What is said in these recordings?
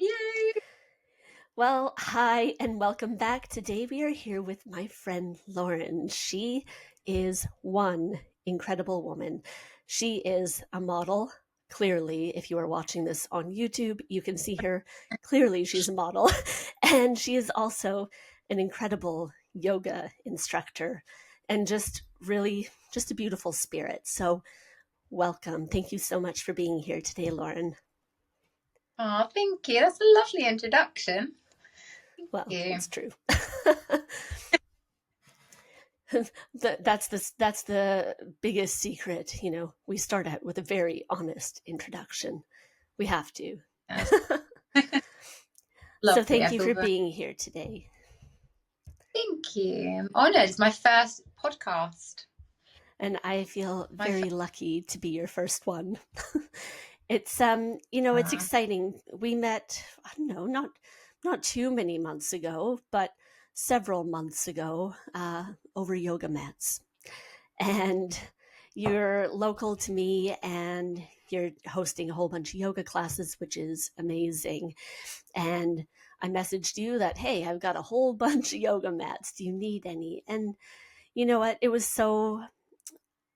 Yay! Well, hi, and welcome back. Today we are here with my friend Lauren. She is one incredible woman. She is a model. Clearly, if you are watching this on YouTube, you can see her. Clearly, she's a model. And she is also an incredible yoga instructor and just a beautiful spirit. So, welcome. Thank you so much for being here today, Lauren. Oh, thank you. That's a lovely introduction. Thank Well, you. it's true. That's the biggest secret. We start out with a very honest introduction. We have to. That's So lovely. thank I you feel for very. being here today. Thank you. I'm honoured. It's my first podcast. And I feel My first. very lucky to be your first one. It's it's Uh, exciting. We met, I don't know, not too many months ago, but several months ago, over yoga mats. And you're local to me, and you're hosting a whole bunch of yoga classes, which is amazing. And I messaged you that, hey, I've got a whole bunch of yoga mats. Do you need any? And you know what? It was so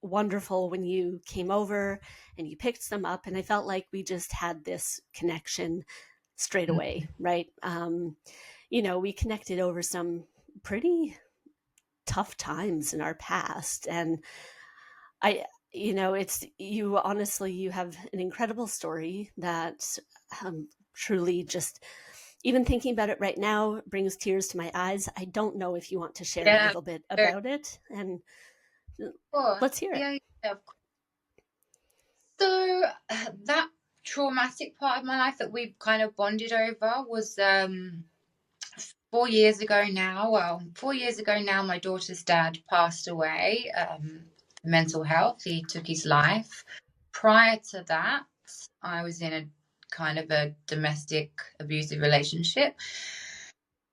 wonderful when you came over and you picked some up, and I felt like we just had this connection straight away, right? We connected over some pretty tough times in our past, and I, it's you. Honestly, you have an incredible story that truly just, even thinking about it right now, brings tears to my eyes. I don't know if you want to share a yeah, little bit of about it, and course. let's hear it. Yeah, of course. So that traumatic part of my life that we kind of bonded over was 4 years ago now. Well, 4 years ago now, my daughter's dad passed away. Mental health. He took his life. Prior to that, I was in a kind of a domestic abusive relationship.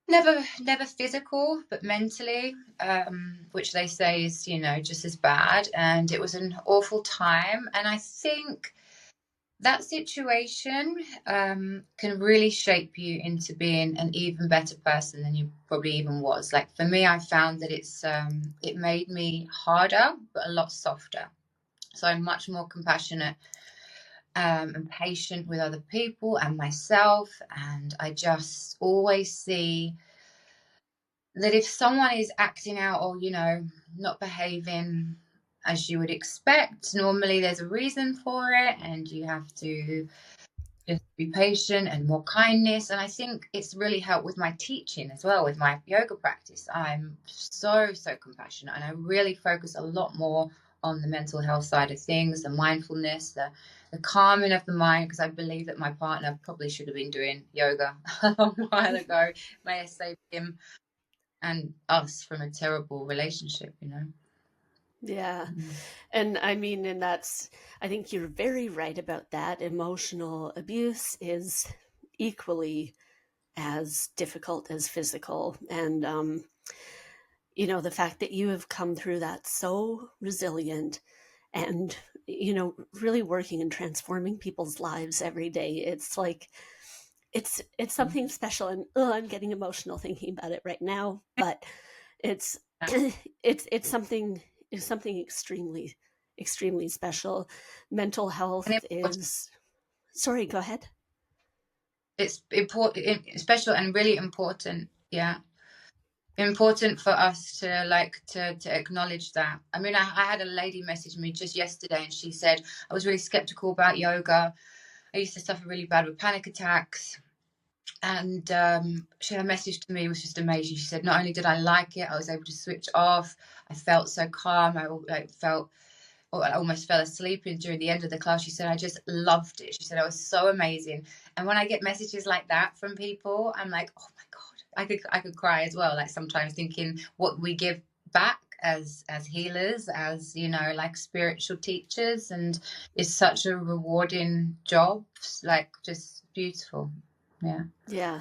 Never physical, but mentally, which they say is, just as bad. And it was an awful time. And I think that situation can really shape you into being an even better person than you probably even was. Like for me, I found that it made me harder, but a lot softer. So I'm much more compassionate and patient with other people and myself. And I just always see that if someone is acting out or, not behaving as you would expect, normally there's a reason for it, and you have to just be patient and more kindness. And I think it's really helped with my teaching as well, with my yoga practice. I'm so compassionate, and I really focus a lot more on the mental health side of things, the mindfulness, the calming of the mind, because I believe that my partner probably should have been doing yoga a long while ago. May I save him and us from a terrible relationship. Yeah. Mm. And I mean, I think you're very right about that. Emotional abuse is equally as difficult as physical. And, the fact that you have come through that so resilient and, really working and transforming people's lives every day. It's like, it's something special. And I'm getting emotional thinking about it right now, but it's, it's something extremely special. Mental And health is, sorry, go ahead. it's important, special and really important. Yeah. Important for us to to acknowledge that. I mean, I had a lady message me just yesterday, and she said I was really skeptical about yoga. I used to suffer really bad with panic attacks, and her message to me was just amazing. She said not only did I like it, I was able to switch off. I felt so calm. I almost fell asleep during the end of the class. She said I just loved it. She said it was so amazing. And when I get messages like that from people, I'm like, oh my god, I could cry as well. Like sometimes thinking what we give back as healers, as like spiritual teachers, and it's such a rewarding job. Like just beautiful. Yeah. Yeah,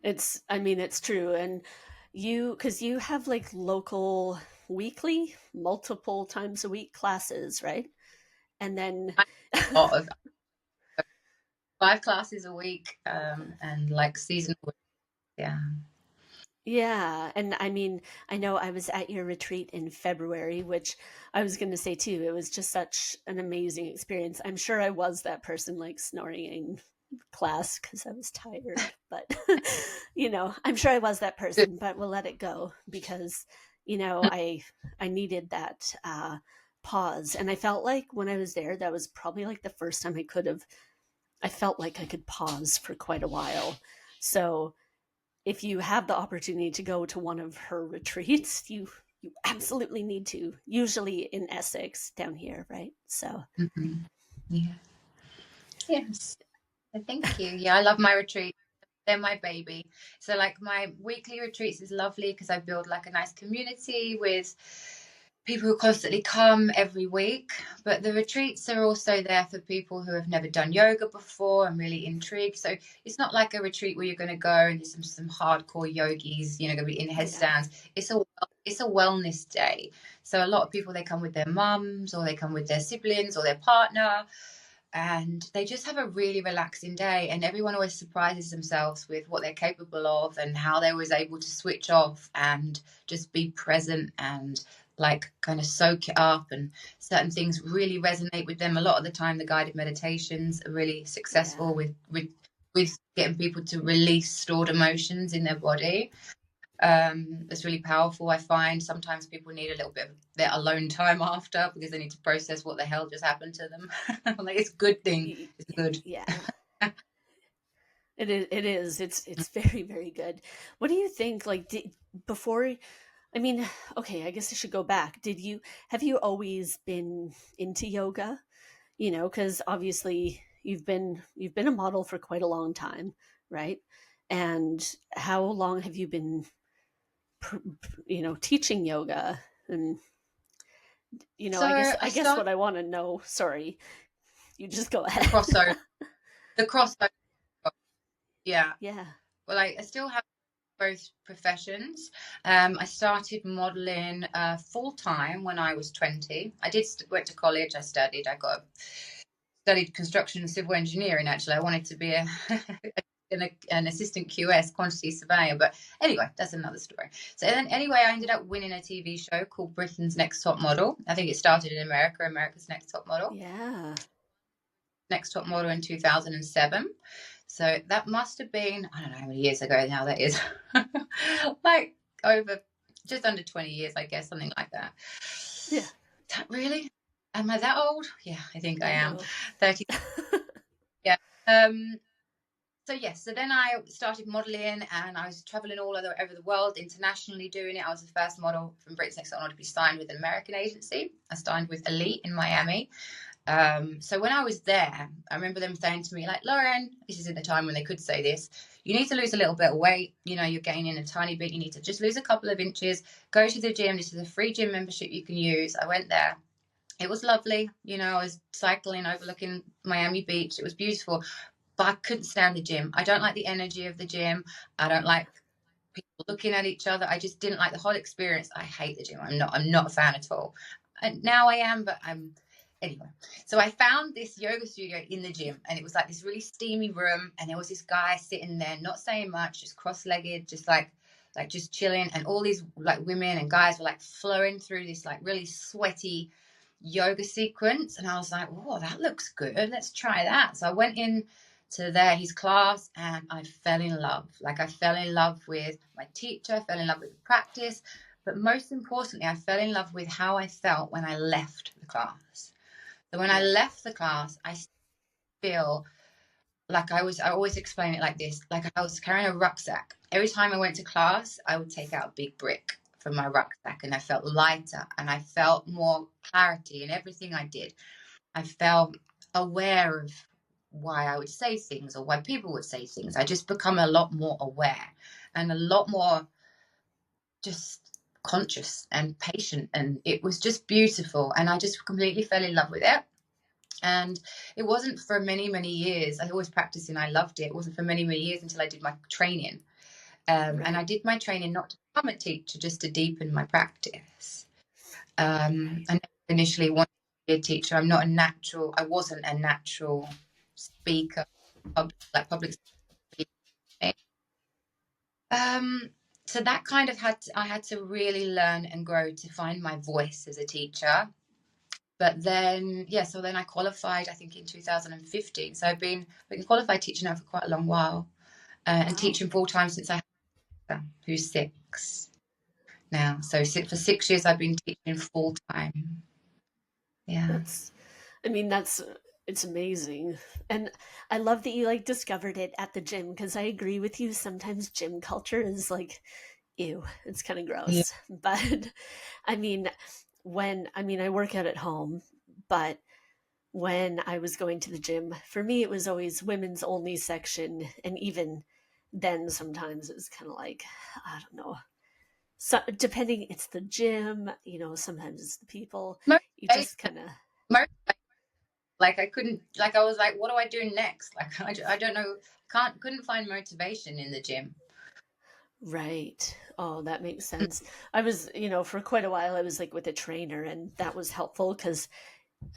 it's true. And because you have like local weekly, multiple times a week classes, right? And then, A lot of 5 classes a week, and like seasonal. Yeah. Yeah, and I mean, I know I was at your retreat in February, which I was going to say too. It was just such an amazing experience. I'm sure I was that person like snoring in class because I was tired, but I'm sure I was that person, but we'll let it go because I needed that pause, and I felt like when I was there, that was probably like the first time I felt like I could pause for quite a while. So if you have the opportunity to go to one of her retreats, you absolutely need to. Usually in Essex down here, right? So Mhm. Yeah. Yes. Thank you. Yeah, I love my retreat. They're my baby. So like my weekly retreats is lovely because I build like a nice community with people who constantly come every week. But the retreats are also there for people who have never done yoga before and really intrigued. So it's not like a retreat where you're going to go and there's some hardcore yogis, going to be in yeah, headstands. It's a wellness day. So a lot of people, they come with their mums or they come with their siblings or their partner, and they just have a really relaxing day, and everyone always surprises themselves with what they're capable of and how they was able to switch off and just be present and like kind of soak it up, and certain things really resonate with them. A lot of the time the guided meditations are really successful yeah, with getting people to release stored emotions in their body. It's really powerful. I find sometimes people need a little bit of their alone time after because they need to process what the hell just happened to them. Like, it's a good thing. It's good. yeah. It is. It is. It's very very good. What do you think? Like before? I mean, okay. I guess I should go back. Have you always been into yoga? Because obviously you've been a model for quite a long time, right? And how long have you been teaching yoga? And So I I guess started what I want to know, sorry, you just go the ahead. crossover. The crossover. Yeah. Yeah. Well, I still have both professions. I started modeling full time when I was 20. I did went to college. I studied. Studied construction and civil engineering. Actually, I wanted to be an assistant QS, quantity surveyor. But anyway, that's another story. So then, anyway, I ended up winning a TV show called Britain's Next Top Model. I think it started in America, America's Next Top Model. Yeah. Next Top Model in 2007. So that must have been, I don't know how many years ago now that is. Like over just under 20 years, I guess, something like that. Yeah. Really? Am I that old? Yeah, I think I am. No. 30. Yeah. So yes, so then I started modeling, and I was traveling all over the world, internationally doing it. I was the first model from Britain's Next Top Model to be signed with an American agency. I signed with Elite in Miami. So when I was there, I remember them saying to me, like, Lauren, this is at the time when they could say this, you need to lose a little bit of weight. You're gaining a tiny bit. You need to just lose a couple of inches. Go to the gym. This is a free gym membership you can use. I went there. It was lovely. I was cycling, overlooking Miami Beach. It was beautiful, but I couldn't stand the gym. I don't like the energy of the gym. I don't like people looking at each other. I just didn't like the whole experience. I hate the gym. I'm not a fan at all. And now I am, but anyway. So I found this yoga studio in the gym, and it was like this really steamy room, and there was this guy sitting there, not saying much, just cross-legged, just like just chilling, and all these like women and guys were like flowing through this like really sweaty yoga sequence, and I was like, oh, that looks good, let's try that. So I went in to his class, and I fell in love. Like, I fell in love with my teacher, I fell in love with the practice, but most importantly, I fell in love with how I felt when I left the class. So when I Yeah. left the class, I feel like I always explain it like this, like I was carrying a rucksack. Every time I went to class, I would take out a big brick from my rucksack, and I felt lighter, and I felt more clarity in everything I did. I felt aware of why I would say things or why people would say things. I just become a lot more aware and a lot more just conscious and patient, and it was just beautiful, and I just completely fell in love with it. And it wasn't for many, many years. I always practiced and I loved it. It wasn't for many, many years until I did my training. And I Right. did my training not to become a teacher, just to deepen my practice. Right. I initially wanted to be a teacher. I wasn't a natural speaker. public speaking. So that kind of I had to really learn and grow to find my voice as a teacher. But then, yeah, so then I qualified, I think, in 2015. So I've been qualified teacher now for quite a long while, and Wow. teaching full time since I had her, who's 6 now. So for 6 years, I've been teaching full time. Yeah. That's, I mean, it's amazing. And I love that you like discovered it at the gym, because I agree with you. Sometimes gym culture is like, ew, it's kind of Yeah. gross. But I mean, I work out at home, but when I was going to the gym, for me, it was always women's only section. And even then, sometimes it was kind of like, I don't know. So depending, it's the gym, sometimes it's the people. You Motivation, just kind of, like I couldn't, like I was like, what do I do next? Like I don't know, couldn't find motivation in the gym. right. Oh, that makes sense. I was, for quite a while, I was like with a trainer, and that was helpful because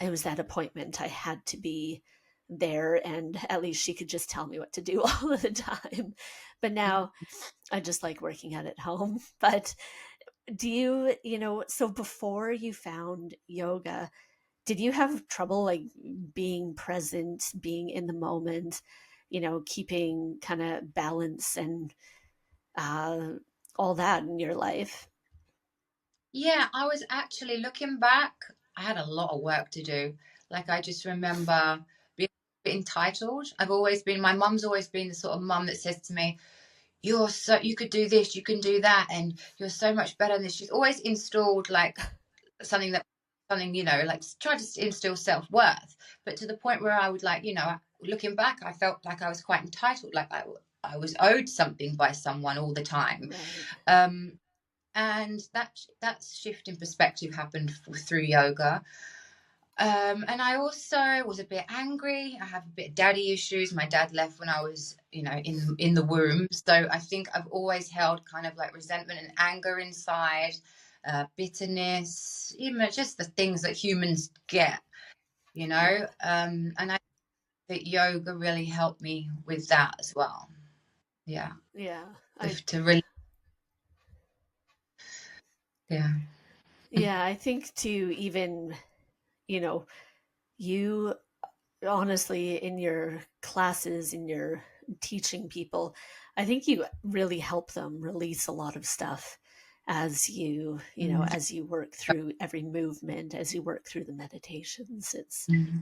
it was that appointment. I had to be there, and at least she could just tell me what to do all of the time. But now I just like working out at home. But do you, so before you found yoga, did you have trouble like being present, being in the moment, keeping kind of balance and uh, all that in your life? Yeah, I was actually looking back, I had a lot of work to do. Like I just remember being a bit entitled. My mum's always been the sort of mum that says to me, you could do this, you can do that, and you're so much better than this. She's always installed like something that, like try to instill self-worth, but to the point where I would like, looking back, I felt like I was quite entitled, like I was owed something by someone all the time. Right. Um, and that shift in perspective happened through yoga. And I also was a bit angry. I have a bit of daddy issues. My dad left when I was, in the womb. So I think I've always held kind of like resentment and anger inside, bitterness, just the things that humans get, Yeah. And I think that yoga really helped me with that as well. Yeah, Yeah. I to really, yeah. yeah, I think to even, you know, you honestly in your classes, in your teaching people, I think you really help them release a lot of stuff as Mm, as you work through every movement, as you work through the meditations. mm,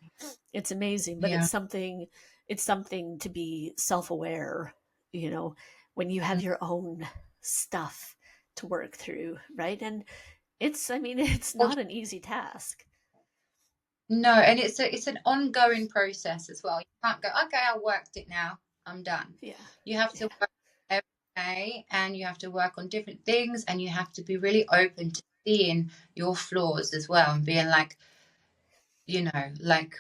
It's amazing, but yeah. it's something to be self-aware, you know, when you have your own stuff to work through, right? And I mean, it's not an easy task. No, and it's an ongoing process as well. You can't go, okay, I worked it now, I'm done. Yeah. You have to Yeah. work every day, and you have to work on different things, and you have to be really open to seeing your flaws as well, and being like, like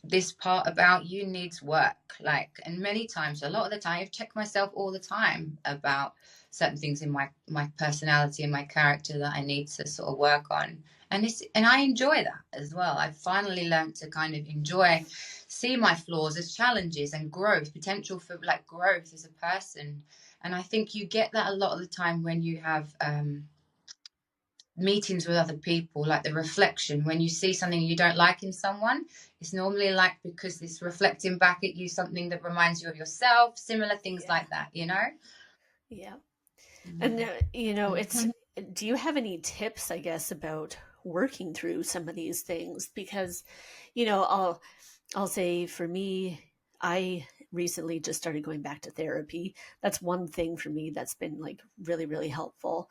this part about you needs work. Like, and many times, a lot of the time, I've checked myself all the time about certain things in my personality and my character that I need to sort of work on. And I enjoy that as well. I finally learned to kind of see my flaws as challenges and growth potential for like growth as a person. And I think you get that a lot of the time when you have meetings with other people, like the reflection, when you see something you don't like in someone, it's normally like because it's reflecting back at you something that reminds you of yourself, similar things Yeah. like that. Yeah. And Mm. it's do you have any tips, I guess, about working through some of these things? Because, I'll say for me, I recently just started going back to therapy. That's one thing for me that's been like really, really helpful.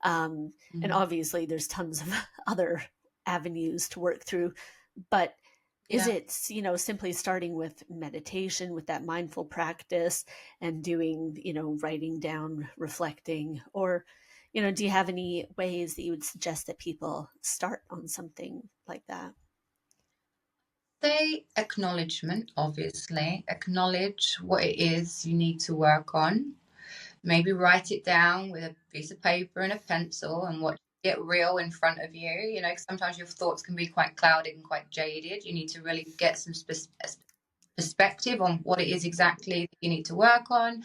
And Mm. obviously, there's tons of other avenues to work through. But is Yeah. it, simply starting with meditation, with that mindful practice and doing, writing down, reflecting, or, do you have any ways that you would suggest that people start on something like that? Say acknowledgement, obviously. Acknowledge what it is you need to work on. Maybe write it down with a piece of paper and a pencil and get real in front of you. 'Cause sometimes your thoughts can be quite clouded and quite jaded. You need to really get some specific. perspective on what it is exactly that you need to work on.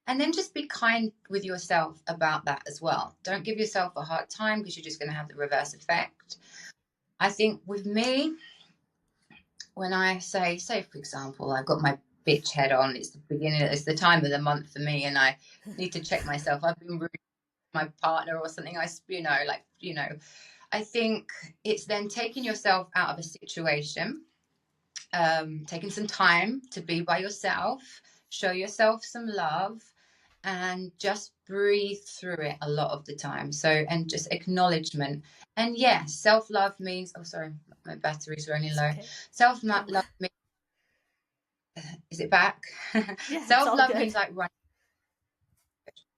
And then just be kind with yourself about that as well. Don't give yourself a hard time, because you're just going to have the reverse effect. I think with me, when I say for example, I've got my bitch head on, it's the time of the month for me, and I need to check myself. I've been rude to my partner or something. I think it's then taking yourself out of a situation, taking some time to be by yourself, show yourself some love, and just breathe through it a lot of the time. So, and just acknowledgement. And yes, self-love means, oh, sorry, my battery's running low. Okay. Self-love means, is it back? Yeah, it's all Self-love good. means like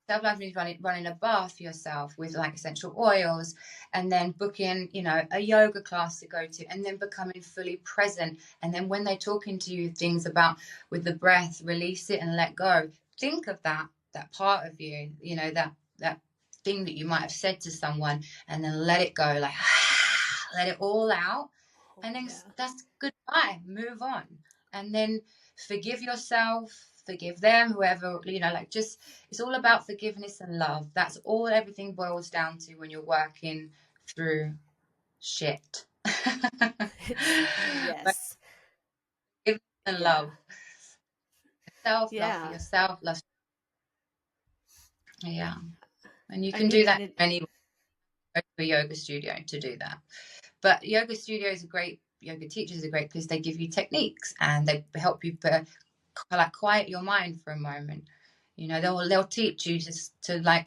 self-love means running a bath for yourself with like essential oils, and then booking, a yoga class to go to, and then becoming fully present. And then when they're talking to you things about with the breath, release it and let go. Think of that part of you, that thing that you might have said to someone, and then let it go, like let it all out. Oh, And then yeah. that's goodbye, move on. And then forgive yourself, forgive them, whoever, just, it's all about forgiveness and love. That's all everything boils down to when you're working through shit. But Yes. forgiveness and Yeah. love. Self-love for Yeah. yourself, love. Yeah. And you I can mean, do and that it, anywhere. Go to a yoga studio to do that. But yoga studios are great. Yoga teachers are great because they give you techniques and they help you like quiet your mind for a moment. They'll teach you just to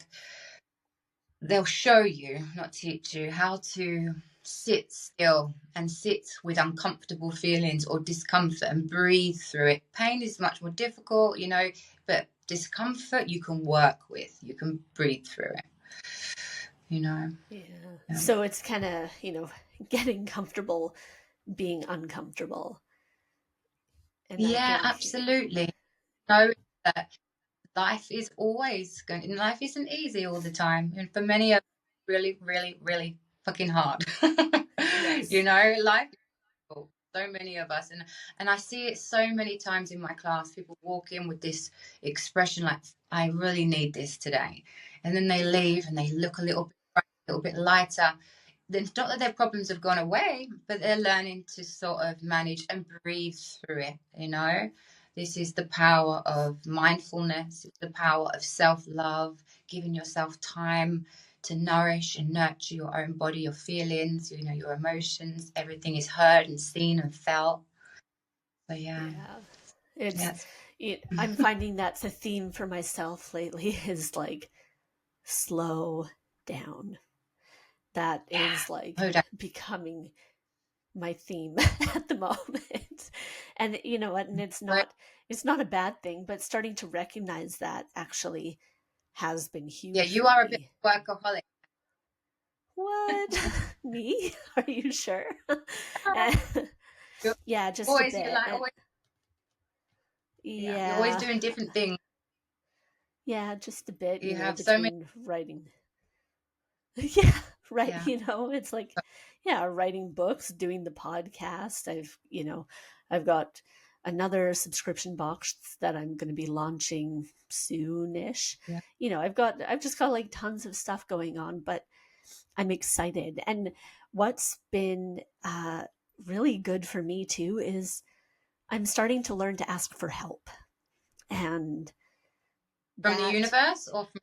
they'll show you, not teach you, how to sit still and sit with uncomfortable feelings or discomfort and breathe through it. Pain is much more difficult, but discomfort you can work with. You can breathe through it, yeah. Yeah. So it's kind of, getting comfortable being uncomfortable. And I Yeah, think, absolutely. Know that life isn't easy all the time. And for many of us, really, really, really fucking hard. yes. Life is difficult. So many of us. And I see it so many times in my class. People walk in with this expression like, I really need this today. And then they leave and they look a little bit lighter. Then it's not that their problems have gone away, but they're learning to sort of manage and breathe through it. This is the power of mindfulness. It's the power of self-love, giving yourself time to nourish and nurture your own body, your feelings, your emotions. Everything is heard and seen and felt. So yeah, Yeah. It's, yes. I'm finding that's a theme for myself lately is like slow down. That Yeah. is like Oh, that, becoming my theme at the moment. And you know what, and it's not a bad thing, but starting to recognize that actually has been yeah, huge you for are a bit me. workaholic. What? Me? Are you sure? You're Yeah, just a always you're bit. like always Yeah, you're always Yeah. doing different things. Yeah, just a bit, You have so many. between writing. Yeah, right. Yeah, It's like, yeah, writing books, doing the podcast. I've got another subscription box that I'm going to be launching soonish. yeah. I've just got like tons of stuff going on, but I'm excited. And what's been really good for me too is I'm starting to learn to ask for help. And From the that universe or from.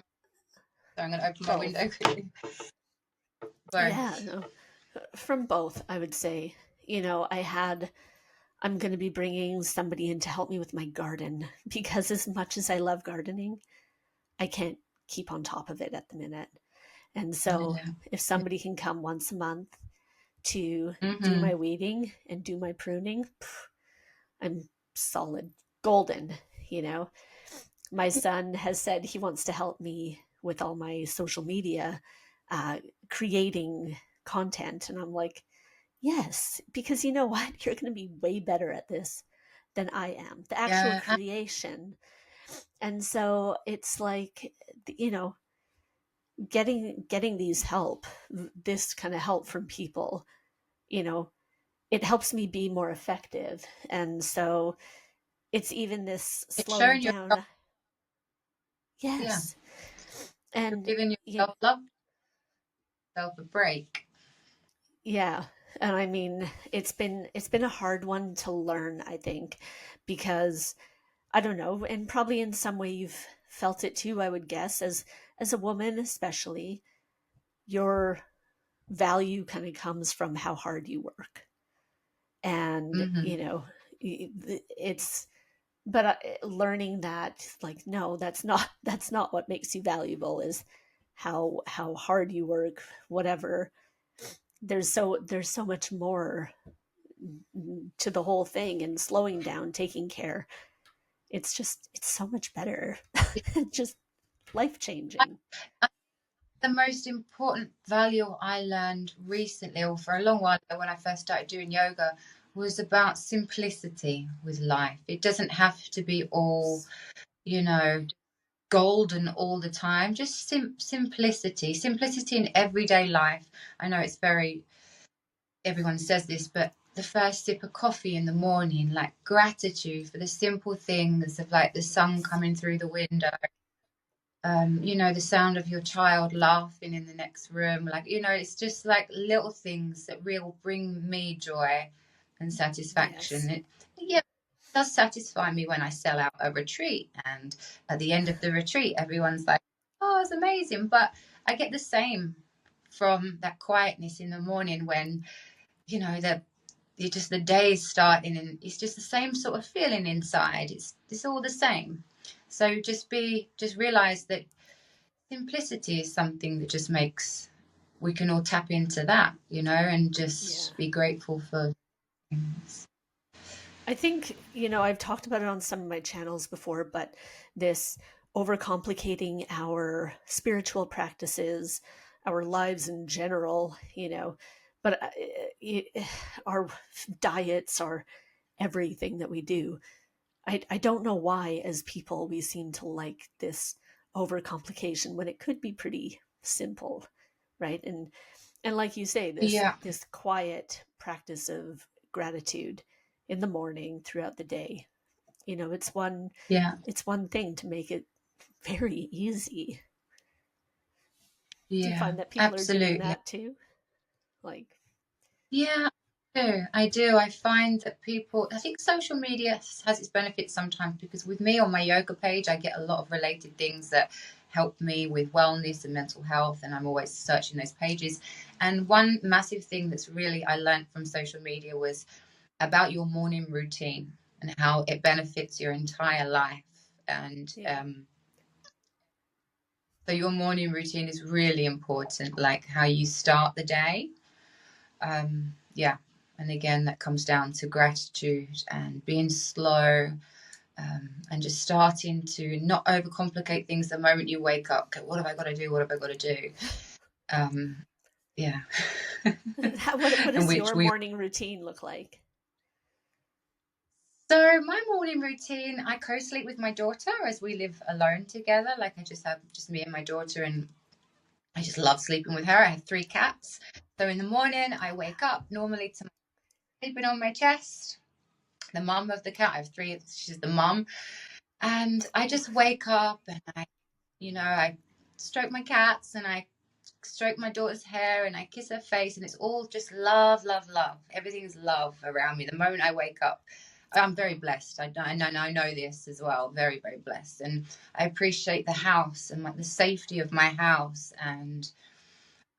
Sorry, I'm going to open my both. window quickly. Sorry. Yeah, no, from both, I would say. I'm going to be bringing somebody in to help me with my garden because as much as I love gardening, I can't keep on top of it at the minute. And so if somebody can come once a month to do Mm-hmm. my weeding and do my pruning, I'm solid golden, you know. My son has said he wants to help me with all my social media, creating content. And I'm like, yes, because you know what? You're going to be way better at this than I am, the actual Yeah, creation. And so it's like, you know, getting these help, this kind of help from people, you know, it helps me be more effective. And so it's even this It's slowing showing yourself, down. yeah, Yes. you're And giving you, yourself love, yourself a break. yeah. And I mean, it's been a hard one to learn, I think, because I don't know, and probably in some way you've felt it too, I would guess, as a woman especially, your value kind of comes from how hard you work. And, Hmm. it's but learning that, like, no, that's not what makes you valuable, is how hard you work, whatever. There's so much more to the whole thing, and slowing down, taking care. It's so much better. Just life changing. The most important value I learned recently, or for a long while ago when I first started doing yoga, was about simplicity with life. It doesn't have to be all, you know, golden all the time. Just simplicity in everyday life. I know it's very, everyone says this, but the first sip of coffee in the morning, like gratitude for the simple things of like the sun Yes. coming through the window, the sound of your child laughing in the next room. Like, it's just like little things that real bring me joy and satisfaction. Yes. Yeah, it does satisfy me when I sell out a retreat. And at the end of the retreat, everyone's like, oh, it's amazing. But I get the same from that quietness in the morning when, that the day is starting and it's just the same sort of feeling inside. It's all the same. So just realize that simplicity is something that just makes we can all tap into that, and Yeah. just be grateful for things. I think, I've talked about it on some of my channels before, but this overcomplicating our spiritual practices, our lives in general, but our diets, our everything that we do. I don't know why, as people, we seem to like this overcomplication when it could be pretty simple, right? And like you say, this Yeah, this quiet practice of gratitude in the morning, throughout the day. yeah, It's one thing to make it very easy. Do you yeah, find that people are doing absolutely. that too? Like, Yeah, I do. I find that I think social media has its benefits sometimes, because with me on my yoga page, I get a lot of related things that help me with wellness and mental health, and I'm always searching those pages. And one massive thing that's really I learned from social media was about your morning routine and how it benefits your entire life. And yeah, so your morning routine is really important, like how you start the day. Yeah. And again, that comes down to gratitude and being slow, and just starting to not overcomplicate things the moment you wake up. Okay, what have I got to do? What have I got to do? Um, yeah. what And does which your we morning routine look like? So my morning routine, I co-sleep with my daughter as we live alone together. Like I just have just me and my daughter, and I just love sleeping with her. I have 3 cats. So in the morning, I wake up normally to my sleeping on my chest. The mum of the cat, I have three. She's the mum, and I just wake up and I stroke my cats and I stroke my daughter's hair and I kiss her face, and it's all just love, love, love. Everything is love around me the moment I wake up. I'm very blessed. I know this as well. Very, very blessed, and I appreciate the house and like the safety of my house, and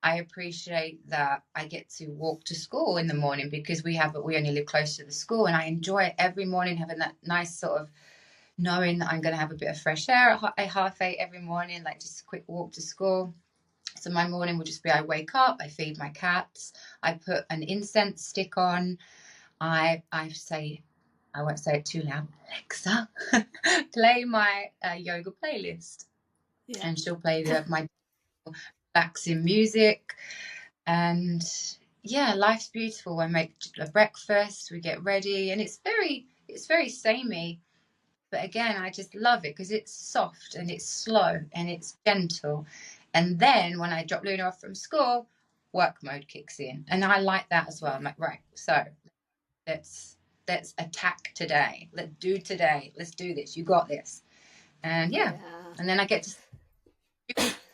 I appreciate that I get to walk to school in the morning because we only live close to the school, and I enjoy every morning having that nice sort of knowing that I'm going to have a bit of fresh air at 8:30 every morning, like just a quick walk to school. So my morning will just be I wake up, I feed my cats, I put an incense stick on, I say I won't say it too loud. Alexa, play my yoga playlist, Yeah. and she'll play my relaxing music. And yeah, life's beautiful. I make a breakfast, we get ready, and it's very samey. But again, I just love it because it's soft and it's slow and it's gentle. And then when I drop Luna off from school, work mode kicks in, and I like that as well. Yeah. I'm like, right, so let's. let's attack today. Let's do today. Let's do this. You got this. And yeah. And then I get to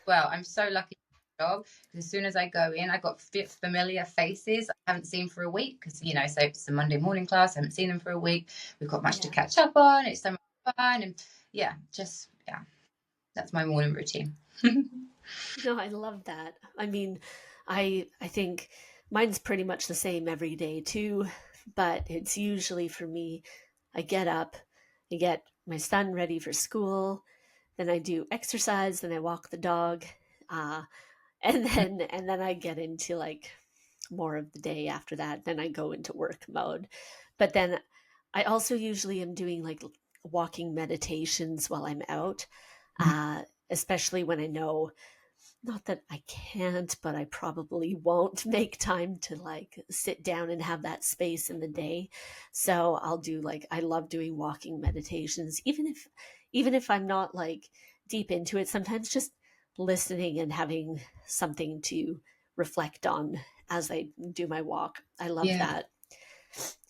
well, I'm so lucky job because as soon as I go in, I got familiar faces I haven't seen for a week because so it's a Monday morning class. I haven't seen them for a week. We've got much to catch up on. It's so much fun, and that's my morning routine. No, I love that. I mean, I think mine's pretty much the same every day too, but it's usually for me, I get up, I get my son ready for school, then I do exercise, then I walk the dog, and then I get into like more of the day after that. Then I go into work mode. But then I also usually am doing like walking meditations while I'm out, especially when I know, not that I can't, but I probably won't make time to like sit down and have that space in the day. So I'll do like, I love doing walking meditations, even if I'm not like deep into it, sometimes just listening and having something to reflect on as I do my walk. I love that.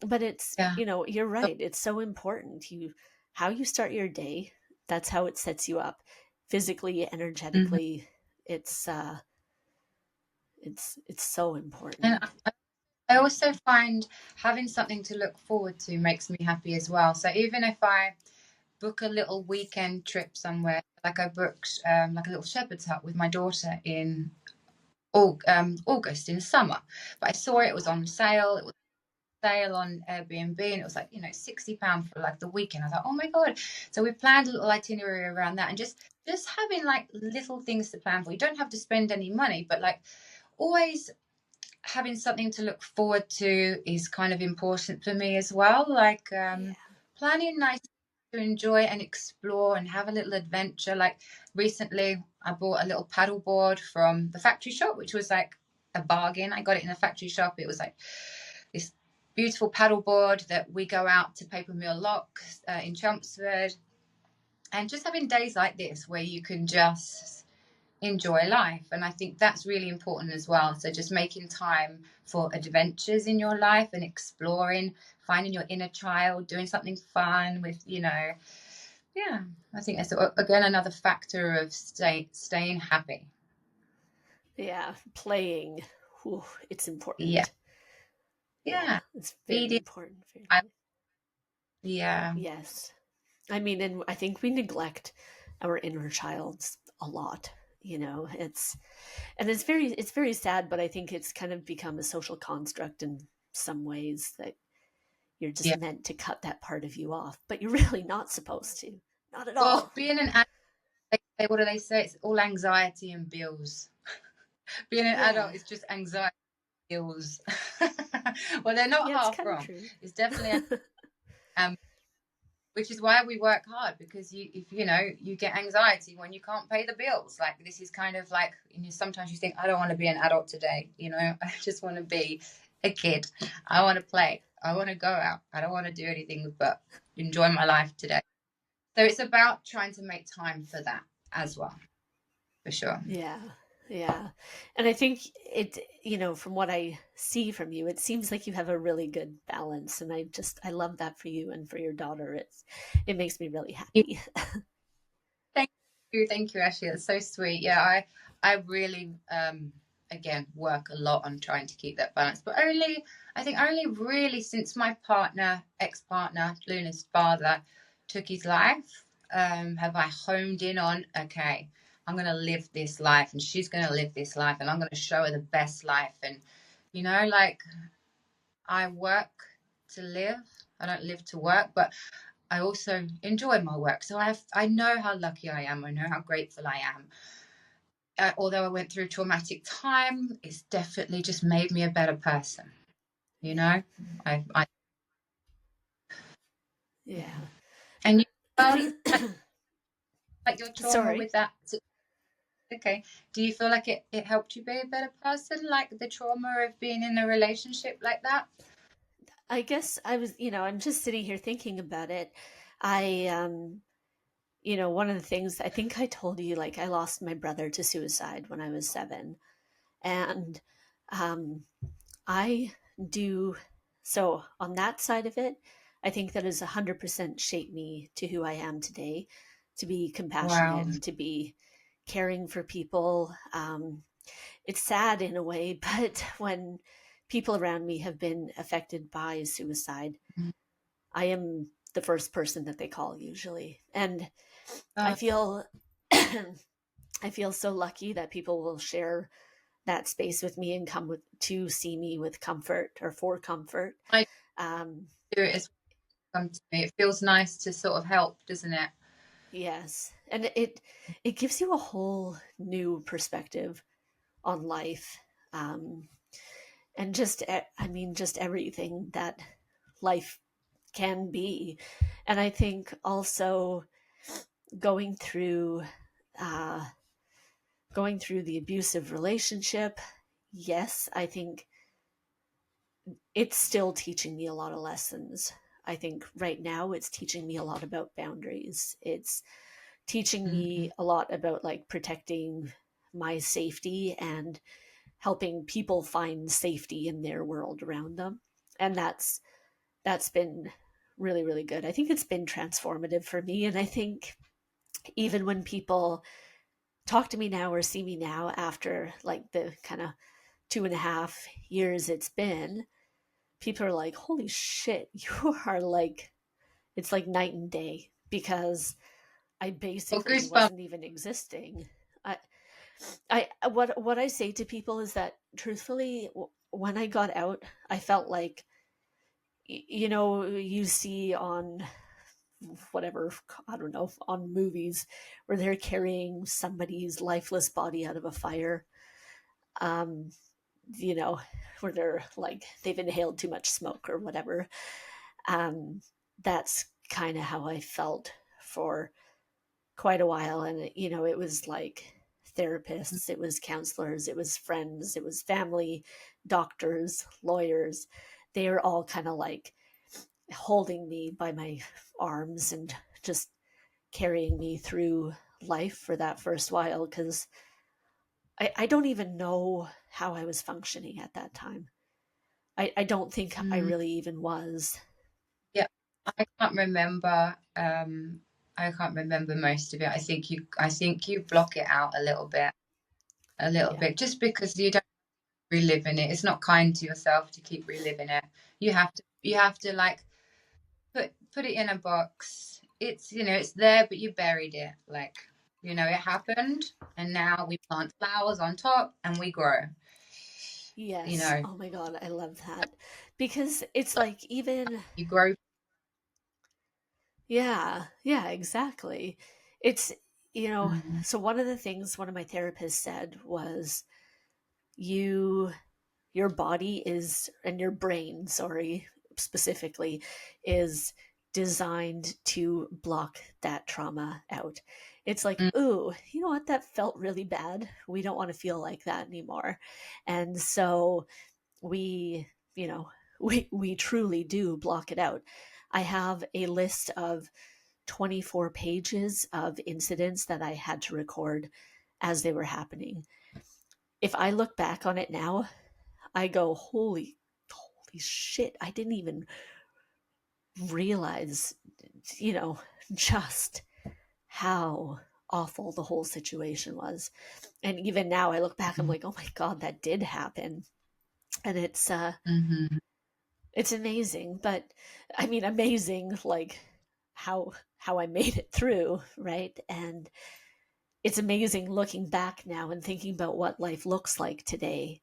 But it's, you're right. It's so important. How you start your day, that's how it sets you up physically, energetically. It's so important. And I also find having something to look forward to makes me happy as well. So even if I book a little weekend trip somewhere, like I booked like a little shepherd's hut with my daughter in August in the summer, but I saw it was on sale. It was sale on Airbnb, and it was like £60 for like the weekend. I was like, oh my god! So we planned a little itinerary around that, and just having like little things to plan for. You don't have to spend any money, but like always having something to look forward to is kind of important for me as well. Like planning nice to enjoy and explore and have a little adventure. Like recently I bought a little paddle board from the factory shop, which was like a bargain. I got it in a factory shop. It was like this beautiful paddle board that we go out to Paper Mill Lock in Chelmsford, and just having days like this where you can just enjoy life. And I think that's really important as well. So just making time for adventures in your life and exploring, finding your inner child, doing something fun with I think that's again another factor of staying happy. Playing. Ooh, it's important. It's very important. Yes. I mean, and I think we neglect our inner childs a lot. It's very sad, but I think it's kind of become a social construct in some ways that you're just meant to cut that part of you off, but you're really not supposed to. Not at all. Well, being an adult, what do they say? It's all anxiety and bills. Being an adult is just anxiety and bills. Well, they're not half wrong. It's definitely which is why we work hard, because if you get anxiety when you can't pay the bills. Like this is kind of like, sometimes you think, I don't want to be an adult today. I just want to be a kid. I want to play. I want to go out. I don't want to do anything but enjoy my life today. So it's about trying to make time for that as well, for sure. Yeah. And I think it, from what I see from you, it seems like you have a really good balance. And I love that for you and for your daughter. It makes me really happy. Thank you, Ashley. That's so sweet. Yeah, I really, again, work a lot on trying to keep that balance. But I think only really since my ex-partner, Luna's father, took his life, have I honed in on, okay, I'm going to live this life and she's going to live this life and I'm going to show her the best life. And, like I work to live. I don't live to work, but I also enjoy my work. So I know how lucky I am. I know how grateful I am. Although I went through a traumatic time, it's definitely just made me a better person. Yeah. And you, like your trauma Sorry. with that. Okay. Do you feel like it helped you be a better person, like the trauma of being in a relationship like that? I guess I was, I'm just sitting here thinking about it. I, one of the things I think I told you, like I lost my brother to suicide when I was 7. And I do So on that side of it, I think that has 100% shaped me to who I am today, to be Wow. compassionate and to be caring for people. It's sad in a way, but when people around me have been affected by suicide, Mm. I am the first person that they call usually. And I Uh, feel I feel so lucky that people will share that space with me and come with, to see me with comfort or for comfort. I Um, do it as come to me. It feels nice to sort of help, doesn't it? yes, and it gives you a whole new perspective on life, um, and just I mean just everything that life can be. And I think also going through uh, going through the abusive relationship, yes, I think it's still teaching me a lot of lessons. I think right now it's teaching me a lot about boundaries. It's teaching Mm-hmm. me a lot about like protecting my safety and helping people find safety in their world around them. And that's been really really good. I think it's been transformative for me, and I think even when people talk to me now or see me now after like the kind of 2.5 years it's been, people are like, holy shit, you are like, it's like night and day, because I Well, basically goosebumps. wasn't even existing. I, what I say to people is that truthfully, when I got out, I felt like, you know, you see on whatever, I don't know, on movies where they're carrying somebody's lifeless body out of a fire. Um, you know, where they're like they've inhaled too much smoke or whatever. Um, that's kind of how I felt for quite a while. And, you know, it was like therapists, it was counselors, it was friends, it was family, doctors, lawyers. They are all kind of like holding me by my arms and just carrying me through life for that first while, because I don't even know how I was functioning at that time. I don't think I Mm, really even was. yeah, I can't remember. I can't remember most of it. I think you block it out a little Yeah. bit, just because you don't relive in it. It's not kind to yourself to keep reliving it. You have to like put it in a box. It's it's there, but you buried it. Like it happened, and now we plant flowers on top, and we grow. You Yes. know, Oh my God. I love that. Because it's like, even, you grow. yeah, yeah, exactly. It's, you know, Mm, so one of the things one of my therapists said was, you, your body is, and your brain, sorry, specifically, is designed to block that trauma out. It's like, mm, ooh, you know what? That felt really bad. We don't want to feel like that anymore. And so we, you know, we truly do block it out. I have a list of 24 pages of incidents that I had to record as they were happening. If I look back on it now, I go, holy shit, I didn't even realize, you know, just how awful the whole situation was. And even now I look back, I'm mm, like, oh my God, that did happen. And mm-hmm. it's amazing. But I mean, amazing, like how I made it through, right? And it's amazing looking back now and thinking about what life looks like today.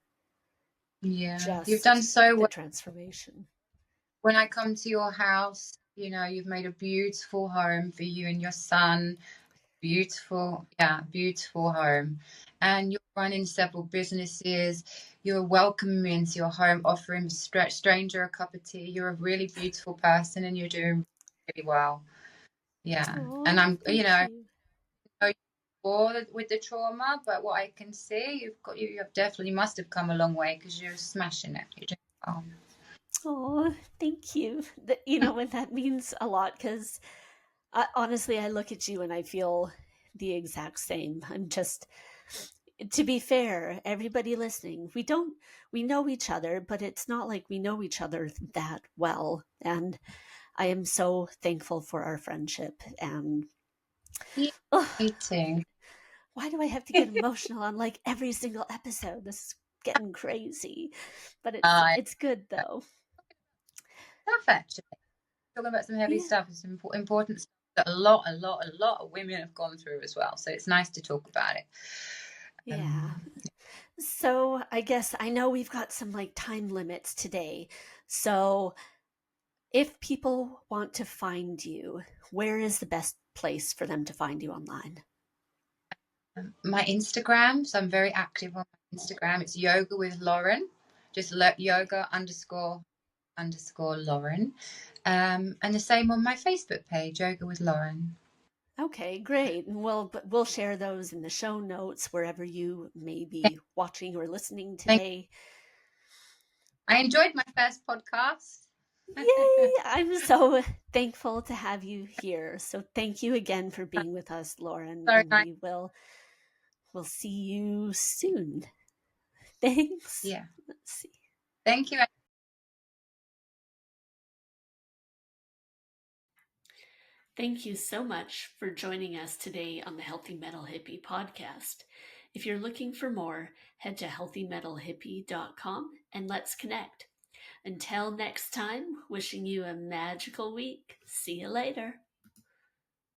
Yeah, you've done Just so the well. transformation. When I come to your house, you've made a beautiful home for you and your son. Beautiful, yeah, beautiful home. And you're running several businesses. You're welcoming me into your home, offering a stranger a cup of tea. You're a really beautiful person, and you're doing really well. Yeah, and Oh, I'm, thank you. know more with the trauma, but what I can see, you have definitely must have come a long way because you're smashing it. You're doing well. Oh, thank you. You know, and that means a lot, because honestly, I look at you and I feel the exact same. I'm just, to be fair, everybody listening, we know each other, but it's not like we know each other that well. And I am so thankful for our friendship. And Yeah, oh, me too. why do I have to get emotional on like every single episode? This is getting crazy, but Uh, it's good though. Stuff actually. Talking about some heavy Yeah. stuff is some important stuff that a lot of women have gone through as well. So it's nice to talk about it. Yeah. So I guess I know we've got some like time limits today. So if people want to find you, where is the best place for them to find you online? My Instagram, so I'm very active on my Instagram. It's yoga with Lauren, just yoga underscore Lauren. And the same on my Facebook page, Yoga with Lauren. Okay, great. And we'll share those in the show notes wherever you may be watching or listening Thank today. I enjoyed my first podcast. Yay! I'm so thankful to have you here. So thank you again for being with us, Lauren, So and nice. we'll see you soon. Thanks. Yeah. Let's see. Thank you. Thank you so much for joining us today on the Healthy Metal Hippie podcast. If you're looking for more, head to healthymetalhippie.com and let's connect. Until next time, wishing you a magical week. See you later.